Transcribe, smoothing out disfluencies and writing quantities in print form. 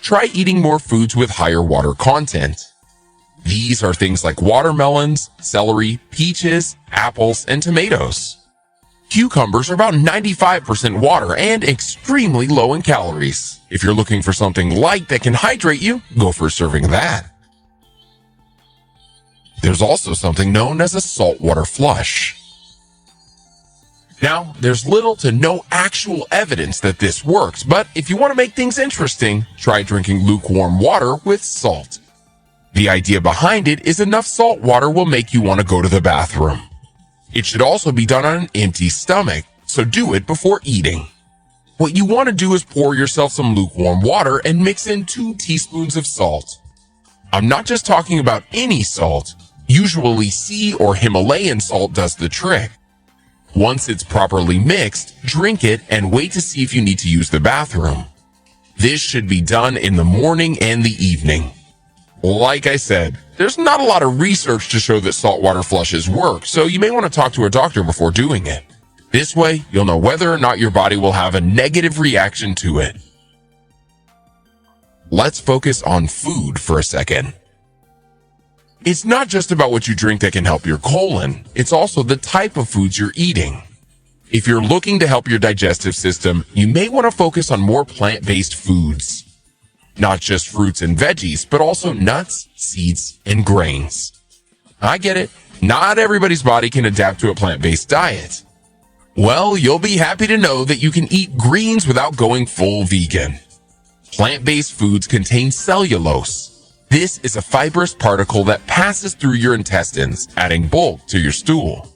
try eating more foods with higher water content. These are things like watermelons, celery, peaches, apples, and tomatoes. Cucumbers are about 95% water and extremely low in calories. If you're looking for something light that can hydrate you, go for a serving of that. There's also something known as a saltwater flush. Now, there's little to no actual evidence that this works, but if you want to make things interesting, try drinking lukewarm water with salt. The idea behind it is enough salt water will make you want to go to the bathroom. It should also be done on an empty stomach, so do it before eating. What you want to do is pour yourself some lukewarm water and mix in 2 teaspoons of salt. I'm not just talking about any salt. Usually sea or Himalayan salt does the trick. Once it's properly mixed, drink it and wait to see if you need to use the bathroom. This should be done in the morning and the evening. Like I said, there's not a lot of research to show that saltwater flushes work, so you may want to talk to a doctor before doing it. This way, you'll know whether or not your body will have a negative reaction to it. Let's focus on food for a second. It's not just about what you drink that can help your colon, it's also the type of foods you're eating. If you're looking to help your digestive system, you may want to focus on more plant-based foods. Not just fruits and veggies, but also nuts, seeds, and grains. I get it, not everybody's body can adapt to a plant-based diet. Well, you'll be happy to know that you can eat greens without going full vegan. Plant-based foods contain cellulose. This is a fibrous particle that passes through your intestines, adding bulk to your stool.